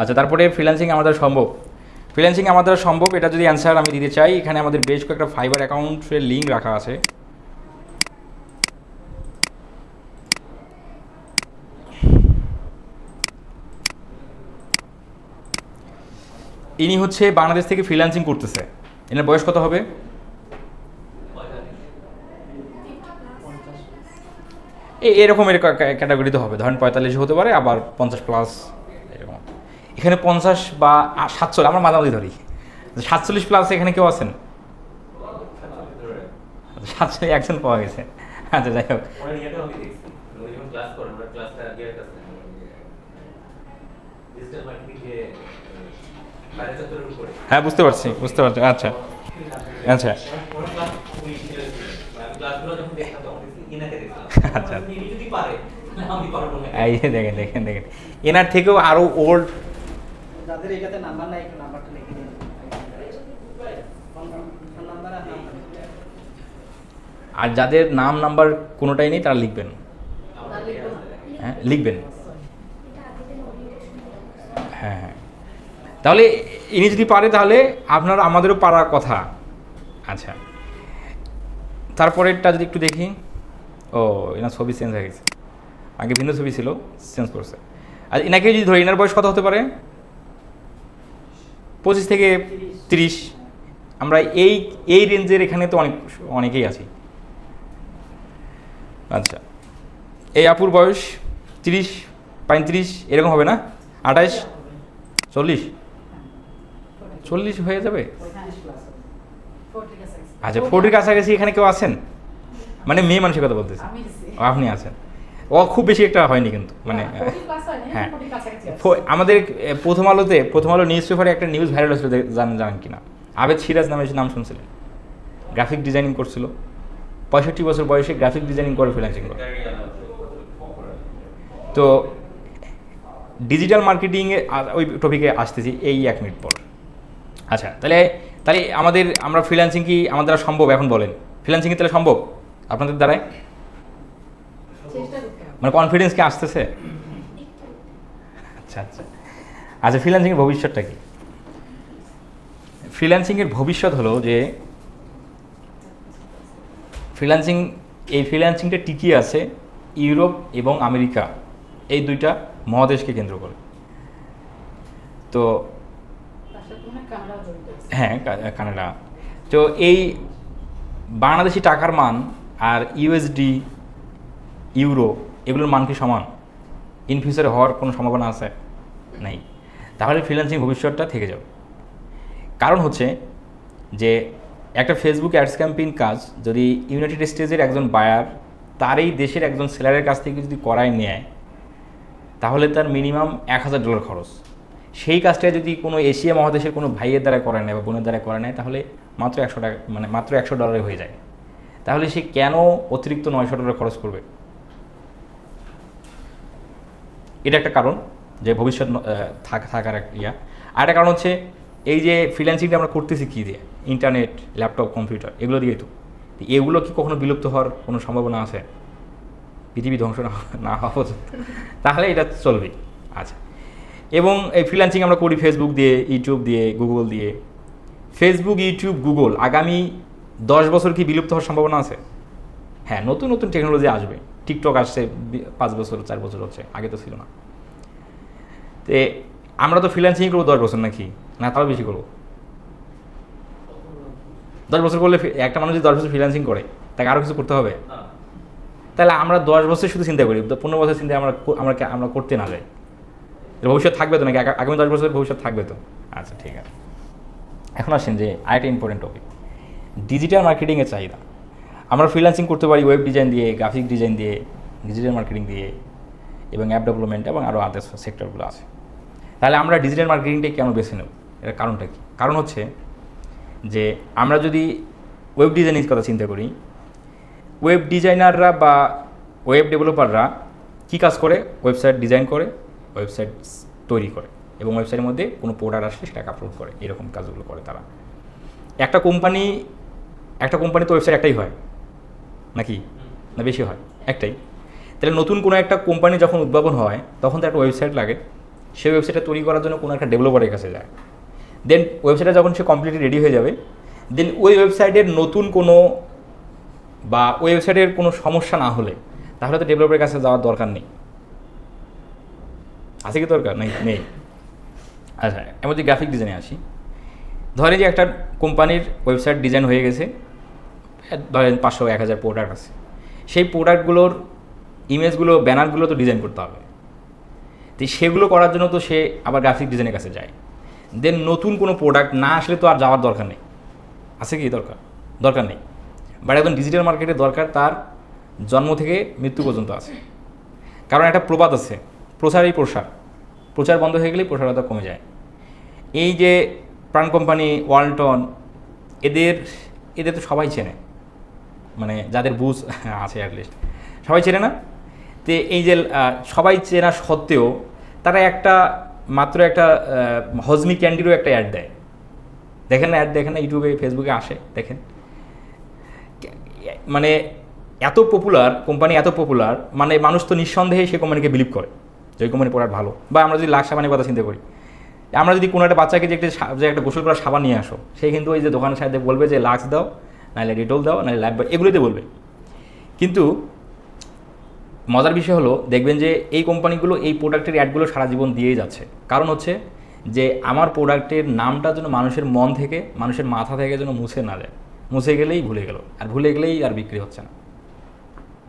আচ্ছা, তারপরে ফ্রিল্যান্সিং আমাদের সম্ভব। ফ্রিল্যান্সিং আমাদের সম্ভব, এটা যদি অ্যান্সার আমি দিতে চাই, এখানে আমাদের বেশ কয়েকটা ফাইবার অ্যাকাউন্টের লিঙ্ক রাখা আছে। ইনি হচ্ছে বাংলাদেশ থেকে ফ্রিল্যান্সিং করতেছে। এনার বয়স কত হবে? এরকমের ক্যাটাগরিতে হবে, ধরেন 45 হতে পারে, আবার 50+, এরকম। এখানে 50 বা 47, আমরা মাঝামাঝি ধরি 47+, এখানে কেউ আছেন? 47 একজন পাওয়া গেছে। আচ্ছা, যাই হোক, হ্যাঁ বুঝতে পারছি। আচ্ছা আচ্ছা আচ্ছা, এই দেখেন দেখেন দেখেন, এনার থেকেও আরো ওল্ড। যাদের এটাতে নাম্বার নাই, একটু নাম্বারটা লিখে দিন। নাম্বার আর নাম্বার। আর যাদের নাম নাম্বার কোনোটাই নেই তারা লিখবেন। হ্যাঁ লিখবেন। হ্যাঁ হ্যাঁ, তাহলে ইনি যদি পারে তাহলে আপনার আমাদেরও পারার কথা। আচ্ছা, তারপরেরটা যদি একটু দেখি। ও, এনার ছবি চেঞ্জ হয়ে গেছে, আগে ভিন্ন ছবি ছিল, চেঞ্জ করছে। আর এনাকে যদি ধরি, এনার বয়স কত হতে পারে? 25 থেকে 30। আমরা এই রেঞ্জের এখানে তো অনেকেই আছি। আচ্ছা, এই আপুর বয়স 30, 35 এরকম হবে না? 28, 40 হয়ে যাবে। আচ্ছা, 40 কাছাকাছি এখানে কেউ আছেন? মানে মেয়ে মানুষের কথা বলতেছি। আপনি আছেন। ও খুব বেশি একটা হয়নি কিন্তু, মানে হ্যাঁ। আমাদের প্রথম আলো নিউজ পেপারে একটা নিউজ ভাইরাল হয়েছিল, জানেন কিনা? আবেদ সিরাজ নামে নাম শুনছিলেন? গ্রাফিক ডিজাইনিং করছিল, 65 বছর বয়সে গ্রাফিক ডিজাইনিং করে ফ্রিল্যান্সিং করে। তো ডিজিটাল মার্কেটিংয়ে ওই টপিকে আসতেছি এই 1 মিনিট পর। আচ্ছা, তাহলে আমরা ফ্রিল্যান্সিং কি আমাদের দ্বারা সম্ভব? এখন বলেন, ফ্রিল্যান্সিং তাহলে সম্ভব আপনাদের দ্বারাই? মানে কনফিডেন্স কি আসতেছে? আচ্ছা আচ্ছা আচ্ছা, ফ্রিল্যান্সিংয়ের ভবিষ্যৎটা কি? ফ্রিল্যান্সিংয়ের ভবিষ্যৎ হলো যে ফ্রিল্যান্সিংটা টিকিয়ে আছে ইউরোপ এবং আমেরিকা, এই দুইটা মহাদেশকে কেন্দ্র করে। তো হ্যাঁ, কানাডা। তো এই বাংলাদেশি টাকার মান আর ইউএসডি, ইউরো, এগুলোর মান কি সমান? ইন ফিউচারে হওয়ার কোনো সম্ভাবনা আছে? নাই। তাহলে ফ্রিল্যান্সিং ভবিষ্যৎটা থেকে যাবে। কারণ হচ্ছে যে একটা ফেসবুক অ্যাডস ক্যাম্পেইন কাজ যদি ইউনাইটেড স্টেটসের একজন বায়ার তার এই দেশের একজন সেলারের কাছ থেকে যদি করায় নেয়, তাহলে তার মিনিমাম $1000 খরচ। সেই কাজটা যদি কোনো এশিয়া মহাদেশের কোনো ভাইয়ের দ্বারা করা নেয় বা বোনের দ্বারা করা নেয়, তাহলে মাত্র $100, মানে মাত্র $100 হয়ে যায়। তাহলে সে কেন অতিরিক্ত $900 খরচ করবে? এটা একটা কারণ যে ভবিষ্যৎ থাকার ইয়া। আর একটা কারণ হচ্ছে এই যে ফ্রিল্যান্সিংটা আমরা করতেছি কী দিয়ে? ইন্টারনেট, ল্যাপটপ, কম্পিউটার, এগুলো দিয়েই তো। এগুলো কি কখনো বিলুপ্ত হওয়ার কোনো সম্ভাবনা আছে? পৃথিবী ধ্বংস না হওয়া পর্যন্ত, তাহলে এটা চলবে। আচ্ছা, এবং এই ফ্রিল্যান্সিং আমরা করি ফেসবুক দিয়ে, ইউটিউব দিয়ে, গুগল দিয়ে। ফেসবুক, ইউটিউব, গুগল আগামী 10 বছর কি বিলুপ্ত হওয়ার সম্ভাবনা আছে? হ্যাঁ, নতুন নতুন টেকনোলজি আসবে। টিকটক আসছে 5 বছর 4 বছর হচ্ছে, আগে তো ছিল না। তো আমরা তো ফ্রিল্যান্সিং করবো 10 বছর নাকি? না, তাও বেশি করবো। 10 বছর করলে একটা মানুষ যদি 10 বছর ফ্রিল্যান্সিং করে, তাকে আরও কিছু করতে হবে? তাহলে আমরা 10 বছর শুধু চিন্তা করি, 15 বছর চিন্তা আমরা করতে না যাই। ভবিষ্যৎ থাকবে তো নাকি? আগামী 10 বছরের ভবিষ্যৎ থাকবে তো? আচ্ছা, ঠিক আছে। এখন আসেন যে আরেকটা ইম্পর্টেন্ট টপিক, ডিজিটাল মার্কেটিংয়ের চাহিদা। আমরা ফ্রিল্যান্সিং করতে পারি ওয়েব ডিজাইন দিয়ে, গ্রাফিক ডিজাইন দিয়ে, ডিজিটাল মার্কেটিং দিয়ে, এবং অ্যাপ ডেভেলপমেন্ট এবং আরও আদার্স সেক্টরগুলো আছে। তাহলে আমরা ডিজিটাল মার্কেটিংটাই কেন বেছে নেব? এর কারণটা কী? কারণ হচ্ছে যে আমরা যদি ওয়েব ডিজাইনের কথা চিন্তা করি, ওয়েব ডিজাইনাররা বা ওয়েব ডেভেলপাররা কী কাজ করে? ওয়েবসাইট ডিজাইন করে, ওয়েবসাইট তৈরি করে, এবং ওয়েবসাইটের মধ্যে কোনো প্রোডাক্ট আসলে সেটাকে আপলোড করে, এরকম কাজগুলো করে তারা। একটা কোম্পানি তো ওয়েবসাইট একটাই হয় নাকি? না বেশি হয়? একটাই। তাহলে নতুন কোনো একটা কোম্পানি যখন উদ্ভাবন হয়, তখন তো একটা ওয়েবসাইট লাগে। সেই ওয়েবসাইটটা তৈরি করার জন্য কোনো একটা ডেভেলপারের কাছে যায়। দেন ওয়েবসাইটটা যখন সে কমপ্লিটলি রেডি হয়ে যাবে, দেন ওই ওয়েবসাইটের নতুন কোনো বা ওই ওয়েবসাইটের কোনো সমস্যা না হলে তাহলে তো ডেভেলপারের কাছে যাওয়ার দরকার নেই। আছে কি দরকার? নেই। আচ্ছা, এমন যে গ্রাফিক ডিজাইনে আসি, ধরেন যে একটা কোম্পানির ওয়েবসাইট ডিজাইন হয়ে গেছে, ধরেন 500-1000 প্রোডাক্ট আছে, সেই প্রোডাক্টগুলোর ইমেজগুলো ব্যানারগুলো তো ডিজাইন করতে হবে। তো সেগুলো করার জন্য তো সে আবার গ্রাফিক ডিজাইনের কাছে যায়। দেন নতুন কোনো প্রোডাক্ট না আসলে তো আর যাওয়ার দরকার নেই। আছে কি দরকার নেই। বাট একদম ডিজিটাল মার্কেটে দরকার তার জন্ম থেকে মৃত্যু পর্যন্ত আছে। কারণ একটা প্রবাদ আছে, প্রচারই প্রসার, প্রচার বন্ধ হয়ে গেলেই প্রসারতা কমে যায়। এই যে প্রাণ কোম্পানি, ওয়ালটন, এদের তো সবাই চেনে, মানে যাদের বুঝ আছে অ্যাটলিস্ট সবাই চেনে না। তো এই যে সবাই চেনা সত্ত্বেও তারা মাত্র একটা হজমি ক্যান্ডিরও একটা অ্যাড দেয়। দেখেন না অ্যাড, দেখেন না ইউটিউবে ফেসবুকে আসে, দেখেন। মানে এত পপুলার কোম্পানি, এত পপুলার, মানে মানুষ তো নিঃসন্দেহে সেই কোম্পানিকে বিলিভ করে যে ওই কোম্পানি প্রোডাক্ট ভালো। বা আমরা যদি লাক্স সাবানের কথা চিন্তা করি, আমরা যদি কোনো একটা বাচ্চাকে যে একটা গোসল করার সাবান নিয়ে আসো, সে কিন্তু ওই যে দোকানের সাথে বলবে যে লাক্স দাও, নাহলে ডেটল দাও, নাহলে লাইফবয়, এগুলোতে বলবে। কিন্তু মজার বিষয় হলো, দেখবেন যে এই কোম্পানিগুলো এই প্রোডাক্টের অ্যাডগুলো সারা জীবন দিয়েই যাচ্ছে। কারণ হচ্ছে যে আমার প্রোডাক্টের নামটা যেন মানুষের মন থেকে, মানুষের মাথা থেকে যেন মুছে না যায়। মুছে গেলেই ভুলে গেল, আর ভুলে গেলেই আর বিক্রি হচ্ছে না।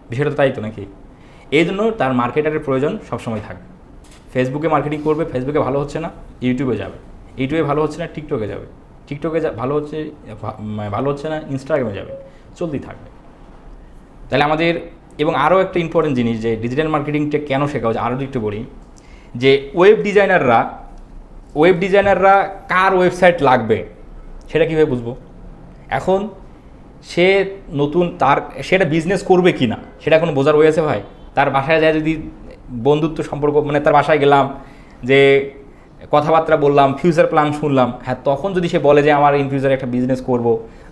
বিষয়টা তো তাই তো নাকি? এই জন্য তার মার্কেটারের প্রয়োজন সবসময় থাকবে। ফেসবুকে মার্কেটিং করবে, ফেসবুকে ভালো হচ্ছে না ইউটিউবে যাবে, ইউটিউবে ভালো হচ্ছে না টিকটকে যাবে, টিকটকে ভালো হচ্ছে না ইনস্টাগ্রামে যাবে, চলতেই থাকবে। তাহলে আমাদের, এবং আরও একটা ইম্পর্টেন্ট জিনিস যে ডিজিটাল মার্কেটিংটা কেন শেখা হচ্ছে, আরও একটু বলি যে ওয়েব ডিজাইনাররা কার ওয়েবসাইট লাগবে সেটা কীভাবে বুঝবো? এখন সে নতুন সেটা বিজনেস করবে কি না সেটা এখন বোঝার ওয়ে আছে ভাই? তার বাসায় যায় যদি বন্ধুত্ব সম্পর্ক, মানে তার বাসায় গেলাম, যে কথাবার্তা বললাম, ফিউচার প্ল্যান শুনলাম, হ্যাঁ, তখন যদি সে বলে যে আমার ইন ফিউচারে একটা বিজনেস করব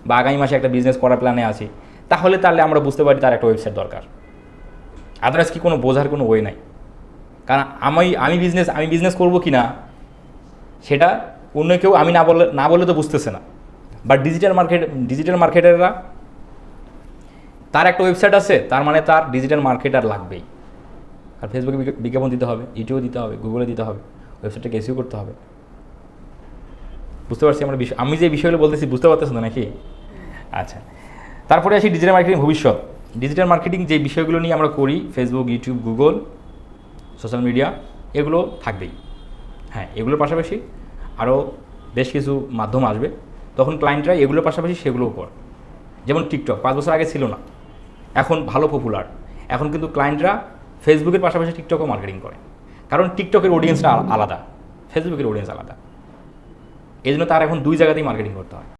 বা আগামী মাসে একটা বিজনেস করার প্ল্যানে আছি, তাহলে আমরা বুঝতে পারি তার একটা ওয়েবসাইট দরকার। আদারওয়াইজ কি কোনো বোঝার কোনো ওয়ে নাই। কারণ আমি বিজনেস করব কি না সেটা অন্য কেউ আমি না বললে তো বুঝতেছে না। বাট ডিজিটাল মার্কেটাররা, তার একটা ওয়েবসাইট আছে, তার মানে তার ডিজিটাল মার্কেটার লাগবেই। আর ফেসবুকে বিজ্ঞাপন দিতে হবে, ইউটিউবে দিতে হবে, গুগলে দিতে হবে, ওয়েবসাইটটাকে এসইও করতে হবে। বুঝতে পারছি আমি যে বিষয়গুলো বলতেছি, বুঝতে পারতেছেন না নাকি? আচ্ছা, তারপরে আসি ডিজিটাল মার্কেটিং ভবিষ্যৎ। ডিজিটাল মার্কেটিং যে বিষয়গুলো নিয়ে আমরা করি, Facebook, YouTube, Google, social media, এগুলো থাকবেই। হ্যাঁ, এগুলোর পাশাপাশি আরও বেশ কিছু মাধ্যম আসবে, তখন ক্লায়েন্টরা এগুলোর পাশাপাশি সেগুলোও করে। যেমন টিকটক 5 বছর আগে ছিল না, এখন ভালো পপুলার। এখন কিন্তু ক্লায়েন্টরা ফেসবুকের পাশাপাশি টিকটকও মার্কেটিং করে, কারণ টিকটকের অডিয়েন্সটা আলাদা, ফেসবুকের অডিয়েন্স আলাদা। এই জন্য তার এখন 2 জায়গাতেই মার্কেটিং করতে হয়।